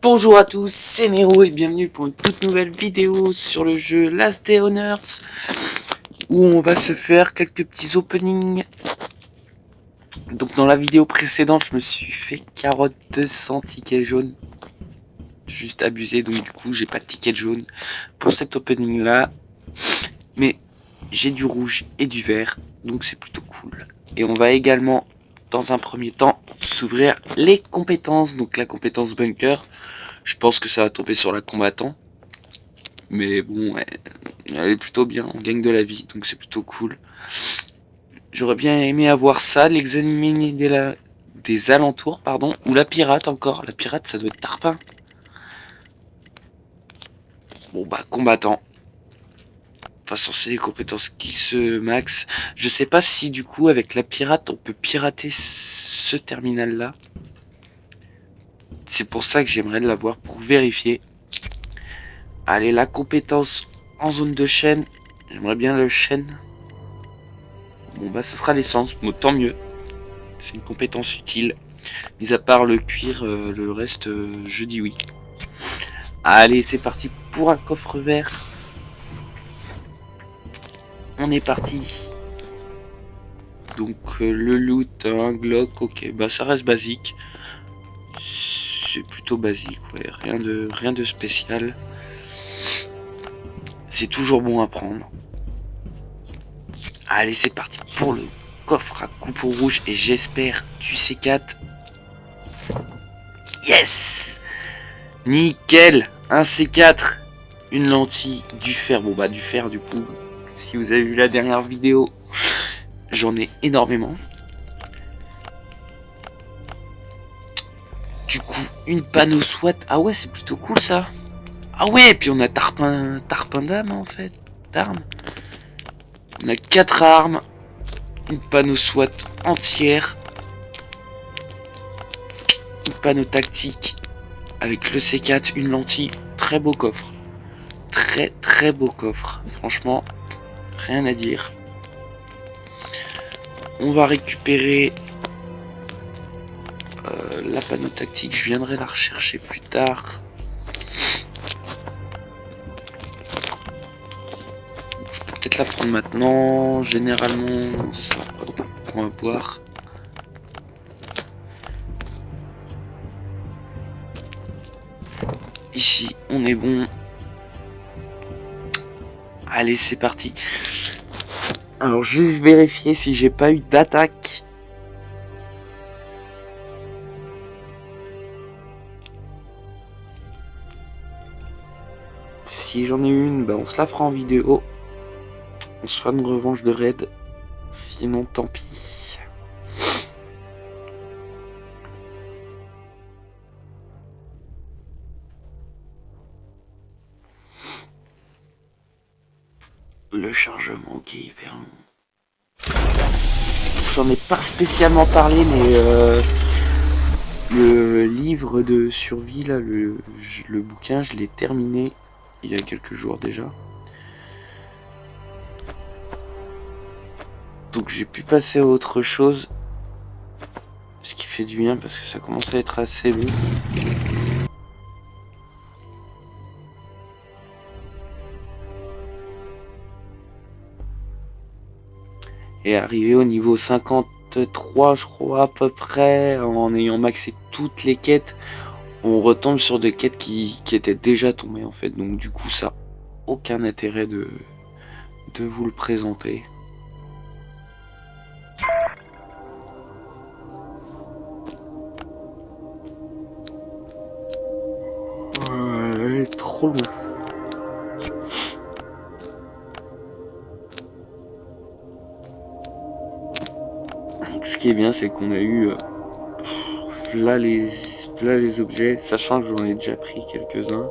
Bonjour à tous, c'est Nero et bienvenue pour une toute nouvelle vidéo sur le jeu Last Day on Earth où on va se faire quelques petits openings. Donc dans la vidéo précédente je me suis fait carotte 200 tickets jaunes. Juste abusé, donc du coup j'ai pas de ticket jaune pour cet opening là. Mais j'ai du rouge et du vert, donc c'est plutôt cool. Et on va également dans un premier temps s'ouvrir les compétences. Donc la compétence bunker. Je pense que ça va tomber sur la combattant. Mais bon, elle est plutôt bien. On gagne de la vie, donc c'est plutôt cool. J'aurais bien aimé avoir ça, l'examiner des alentours, pardon. Ou la pirate encore. La pirate, ça doit être tarpin. Bon bah, combattant. De toute façon, c'est les compétences qui se max. Je sais pas si du coup, avec la pirate, on peut pirater ce terminal-là. C'est pour ça que j'aimerais l'avoir pour vérifier. Allez, la compétence en zone de chaîne. J'aimerais bien le chêne. Bon bah ça sera l'essence, bon, tant mieux. C'est une compétence utile. Mis à part le cuir, le reste, je dis oui. Allez, c'est parti pour un coffre vert. On est parti. Donc le loot, un Glock, ok, bah ça reste basique. C'est plutôt basique, ouais, rien de spécial. C'est toujours bon à prendre. Allez, c'est parti pour le coffre à coupe rouge et j'espère du C4. Yes! Nickel! Un C4, une lentille, du fer. Bon bah du fer du coup, si vous avez vu la dernière vidéo, j'en ai énormément. Du coup, une panneau SWAT. Ah ouais, c'est plutôt cool ça. Ah ouais, et puis on a tarpin d'âme en fait. D'armes. On a 4 armes. Une panneau SWAT entière. Une panneau tactique. Avec le C4, une lentille. Très beau coffre. Très beau coffre. Franchement, rien à dire. On va récupérer la panneau tactique. Je viendrai la rechercher plus tard. Je peux peut-être la prendre maintenant. Généralement, ça va. On va boire. Ici, on est bon. Allez, c'est parti. Alors, juste vérifier si j'ai pas eu d'attaque. Si j'en ai une, bah on se la fera en vidéo. On se fera une revanche de raid. Sinon, tant pis. Le chargement qui est hyper long. J'en ai pas spécialement parlé, mais le livre de survie, là, le bouquin, je l'ai terminé il y a quelques jours déjà. Donc j'ai pu passer à autre chose. Ce qui fait du bien parce que ça commence à être assez long. Et arrivé au niveau 53, je crois, à peu près, en ayant maxé toutes les quêtes, on retombe sur des quêtes qui étaient déjà tombées en fait. Donc du coup, ça n'a aucun intérêt de vous le présenter. Trop long. Ce qui est bien, c'est qu'on a eu là les objets, sachant que j'en ai déjà pris quelques-uns.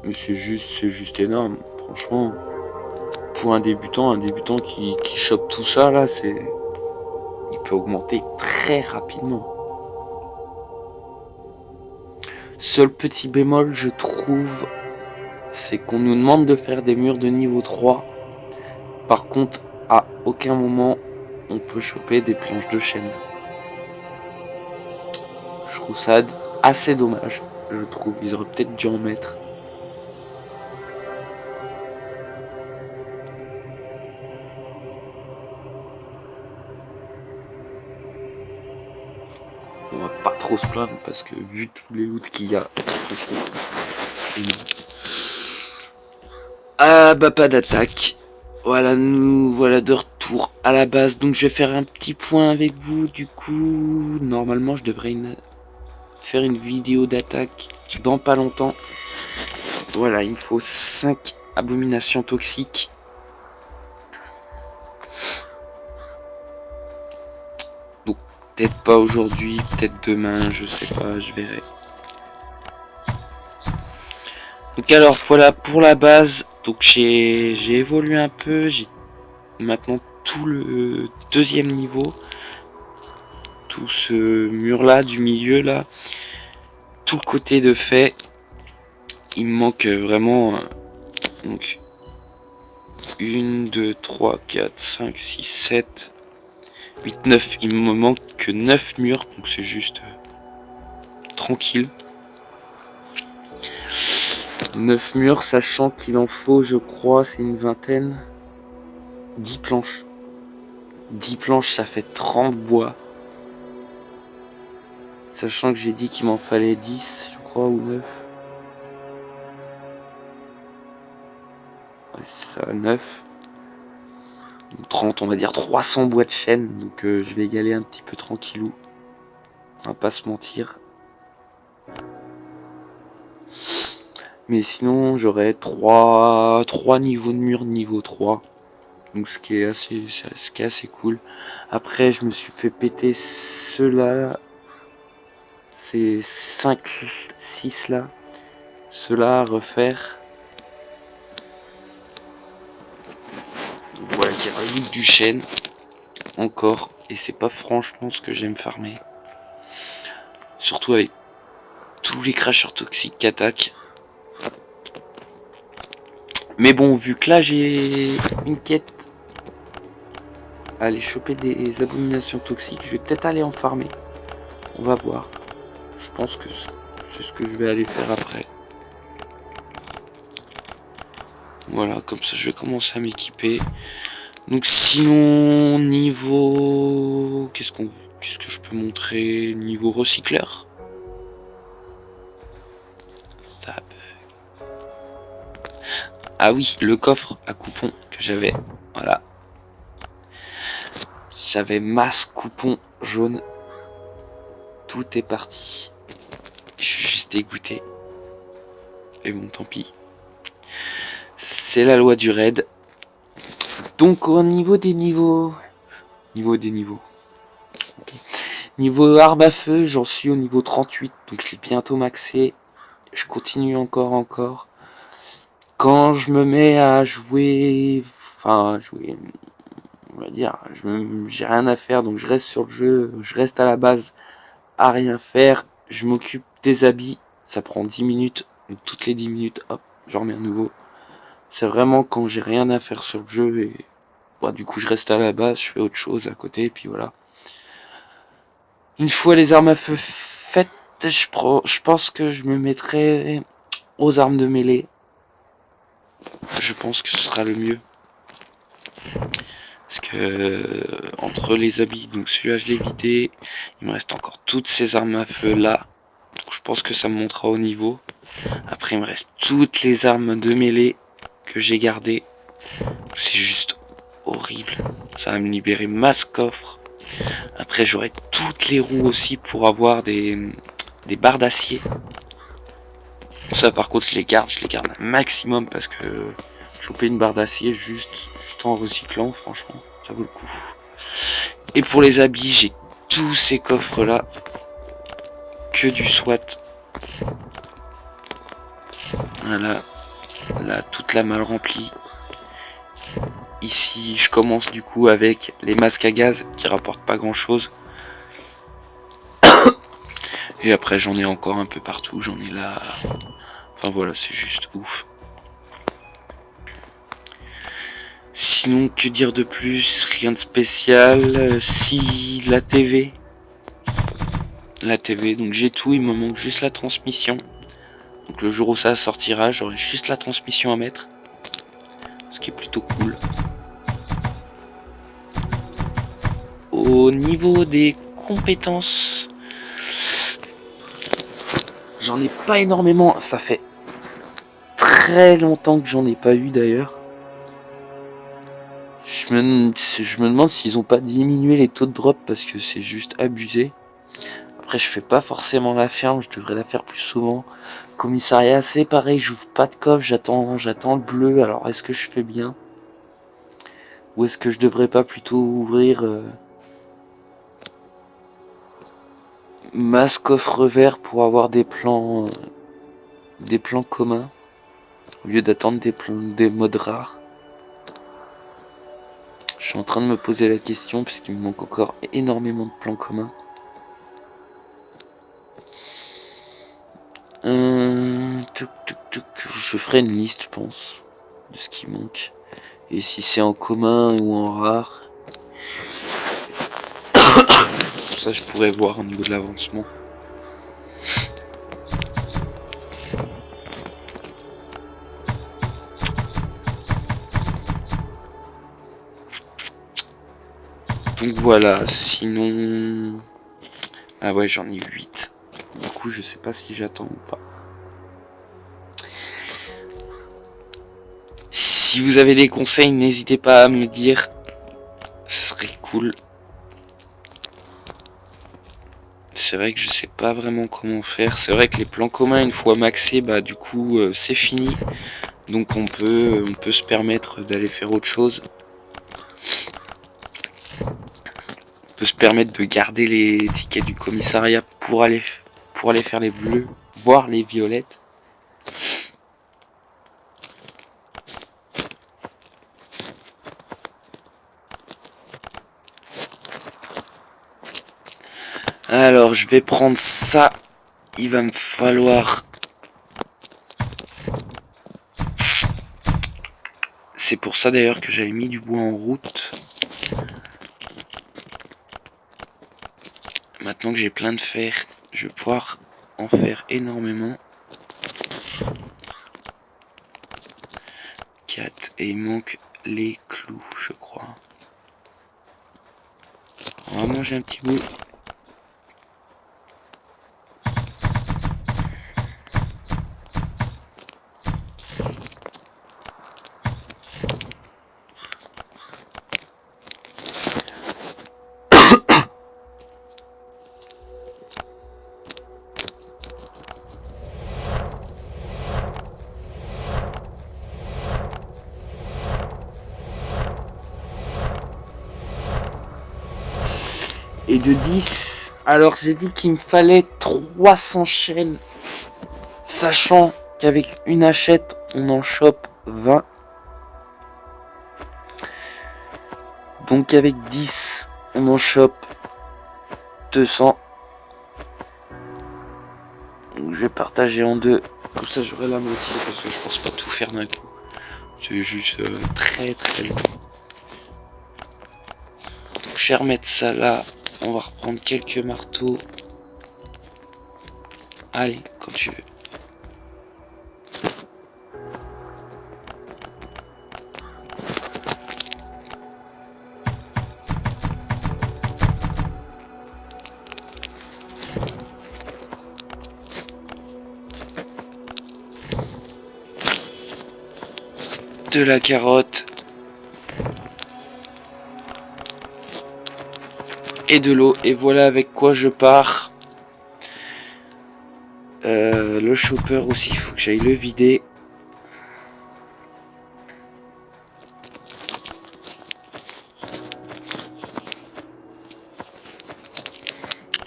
Mais c'est juste énorme. Franchement, pour un débutant qui chope tout ça, là, il peut augmenter très rapidement. Seul petit bémol, je trouve, c'est qu'on nous demande de faire des murs de niveau 3. Par contre, à aucun moment, on peut choper des planches de chêne. Je trouve ça assez dommage, je trouve. Ils auraient peut-être dû en mettre. On va pas trop se plaindre parce que vu tous les loots qu'il y a, franchement. Ah bah pas d'attaque. Voilà, nous voilà de retour à la base. Donc je vais faire un petit point avec vous. Du coup, normalement je devrais faire une vidéo d'attaque dans pas longtemps. Voilà, il me faut 5 abominations toxiques. Donc peut-être pas aujourd'hui, peut-être demain, je sais pas, je verrai. Donc alors voilà pour la base. Donc j'ai évolué un peu, j'ai maintenant tout le deuxième niveau, tout ce mur là du milieu là, tout le côté de fait, il me manque vraiment donc 1, 2, 3, 4, 5, 6, 7, 8, 9, il me manque que 9 murs, donc c'est juste tranquille. 9 murs, sachant qu'il en faut, je crois, c'est une vingtaine. 10 planches. 10 planches, ça fait 30 bois. Sachant que j'ai dit qu'il m'en fallait 10, je crois, ou 9. Ouais, ça, 9. 30, on va dire 300 bois de chêne. Donc je vais y aller un petit peu tranquillou. On va pas se mentir. Mais sinon, j'aurai 3 niveaux de mur niveau 3. Donc ce qui est assez cool. Après, je me suis fait péter ceux-là. Ces 5, 6 là. Ceux-là à refaire. Donc voilà, qui rajoute du chêne. Encore. Et c'est pas franchement ce que j'aime farmer. Surtout avec tous les crashers toxiques qui attaquent. Mais bon, vu que là j'ai une quête à aller choper des abominations toxiques, je vais peut-être aller en farmer. On va voir. Je pense que c'est ce que je vais aller faire après. Voilà, comme ça je vais commencer à m'équiper. Donc sinon, niveau... Qu'est-ce que je peux montrer? Niveau recycleur. Ça bug. Ah oui, le coffre à coupons que j'avais. Voilà. J'avais masse coupons jaune. Tout est parti. Je suis juste dégoûté. Et bon, tant pis. C'est la loi du raid. Donc au niveau des niveaux... Okay. Niveau arme à feu, j'en suis au niveau 38. Donc je l'ai bientôt maxé. Je continue encore. Quand je me mets à jouer... Enfin, jouer... On va dire, j'ai rien à faire, donc je reste sur le jeu, je reste à la base à rien faire, je m'occupe des habits, ça prend 10 minutes, donc toutes les 10 minutes, hop, je remets un nouveau. C'est vraiment quand j'ai rien à faire sur le jeu et bah, du coup je reste à la base, je fais autre chose à côté, et puis voilà. Une fois les armes à feu faites, je pense que je me mettrai aux armes de mêlée. Je pense que ce sera le mieux. Parce que entre les habits, donc celui-là je l'ai vidé, il me reste encore toutes ces armes à feu là. Donc je pense que ça me montera au niveau. Après il me reste toutes les armes de mêlée que j'ai gardées. C'est juste horrible. Ça va me libérer masse coffre. Après j'aurai toutes les roues aussi pour avoir des barres d'acier. Ça par contre je les garde un maximum parce que choper une barre d'acier juste en recyclant, franchement, ça vaut le coup. Et pour les habits, j'ai tous ces coffres là, que du SWAT. Voilà, là toute la malle remplie. Ici, je commence du coup avec les masques à gaz qui rapportent pas grand chose. Et après j'en ai encore un peu partout, j'en ai là. Enfin voilà, c'est juste ouf. Sinon, que dire de plus? Rien de spécial. Si la TV, la TV, donc j'ai tout, il me manque juste la transmission. Donc le jour où ça sortira, j'aurai juste la transmission à mettre, ce qui est plutôt cool. Au niveau des compétences, j'en ai pas énormément, ça fait très longtemps que j'en ai pas eu d'ailleurs. Je me demande s'ils ont pas diminué les taux de drop parce que c'est juste abusé. Après je fais pas forcément la ferme, je devrais la faire plus souvent. Commissariat c'est pareil, j'ouvre pas de coffre, j'attends le bleu, alors est-ce que je fais bien? Ou est-ce que je devrais pas plutôt ouvrir masse coffre vert pour avoir des plans communs au lieu d'attendre des modes rares? Je suis en train de me poser la question puisqu'il me manque encore énormément de plans communs. Je ferai une liste, je pense, de ce qui manque. Et si c'est en commun ou en rare, ça je pourrais voir au niveau de l'avancement. Donc voilà, sinon... Ah ouais, j'en ai 8. Du coup, je sais pas si j'attends ou pas. Si vous avez des conseils, n'hésitez pas à me le dire. Ce serait cool. C'est vrai que je sais pas vraiment comment faire. C'est vrai que les plans communs, une fois maxés, bah du coup, c'est fini. Donc on peut se permettre d'aller faire autre chose. On peut se permettre de garder les tickets du commissariat pour aller faire les bleus, voire les violettes. Alors je vais prendre ça. Il va me falloir... C'est pour ça d'ailleurs que j'avais mis du bois en route. Maintenant que j'ai plein de fer, je vais pouvoir en faire énormément. 4. Et il manque les clous, je crois. On va manger un petit bout. Et de 10, alors j'ai dit qu'il me fallait 300 chaînes, sachant qu'avec une hachette on en chope 20. Donc avec 10 on en chope 200. Donc je vais partager en deux, comme ça j'aurai la moitié parce que je pense pas tout faire d'un coup. C'est juste très long. Donc je vais remettre ça là. On va reprendre quelques marteaux. Allez, quand tu veux. De la carotte. Et de l'eau, et voilà avec quoi je pars. Le chopper aussi, il faut que j'aille le vider.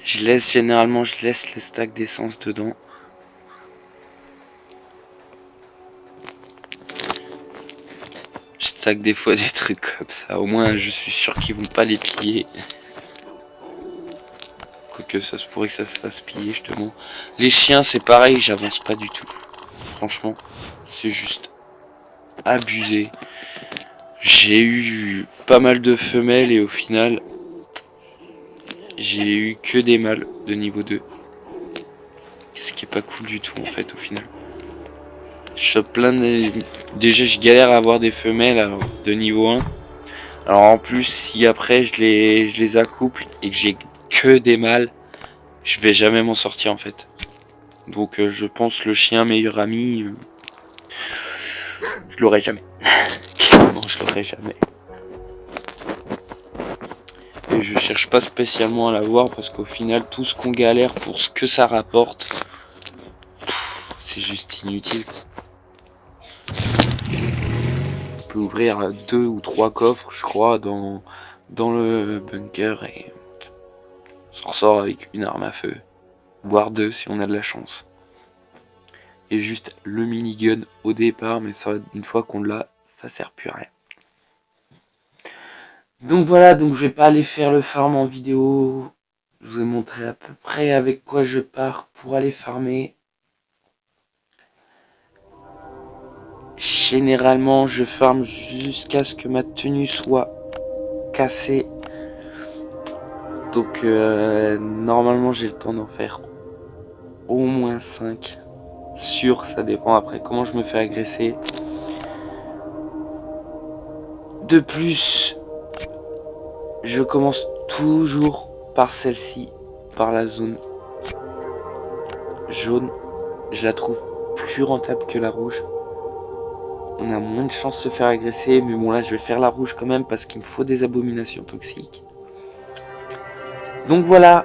Généralement je laisse les stacks d'essence dedans. Je stack des fois des trucs comme ça, au moins je suis sûr qu'ils vont pas les piller. Que ça se pourrait que ça se fasse piller justement. Les chiens c'est pareil, j'avance pas du tout. Franchement, c'est juste abusé. J'ai eu pas mal de femelles et au final, j'ai eu que des mâles de niveau 2. Ce qui est pas cool du tout en fait au final. Je chope plein de... Déjà je galère à avoir des femelles alors, de niveau 1. Alors en plus si après je les accouple et que j'ai que des mâles, je vais jamais m'en sortir en fait. Donc je pense le chien meilleur ami, je l'aurai jamais. Non, je l'aurai jamais. Et je cherche pas spécialement à l'avoir parce qu'au final tout ce qu'on galère pour ce que ça rapporte, c'est juste inutile. On peut ouvrir 2 ou 3 coffres je crois dans le bunker et on s'en ressort avec une arme à feu. Voire 2 si on a de la chance. Et juste le minigun au départ, mais ça, une fois qu'on l'a, ça sert plus à rien. Donc voilà, donc je vais pas aller faire le farm en vidéo. Je vous ai montré à peu près avec quoi je pars pour aller farmer. Généralement, je farme jusqu'à ce que ma tenue soit cassée. Donc normalement, j'ai le temps d'en faire au moins 5. Sûr, ça dépend après comment je me fais agresser. De plus, je commence toujours par celle-ci, par la zone jaune. Je la trouve plus rentable que la rouge. On a moins de chances de se faire agresser, mais bon là je vais faire la rouge quand même parce qu'il me faut des abominations toxiques. Donc voilà.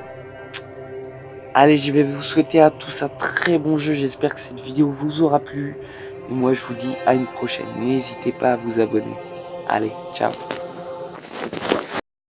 Allez, je vais vous souhaiter à tous un très bon jeu. J'espère que cette vidéo vous aura plu. Et moi je vous dis à une prochaine. N'hésitez pas à vous abonner. Allez, ciao.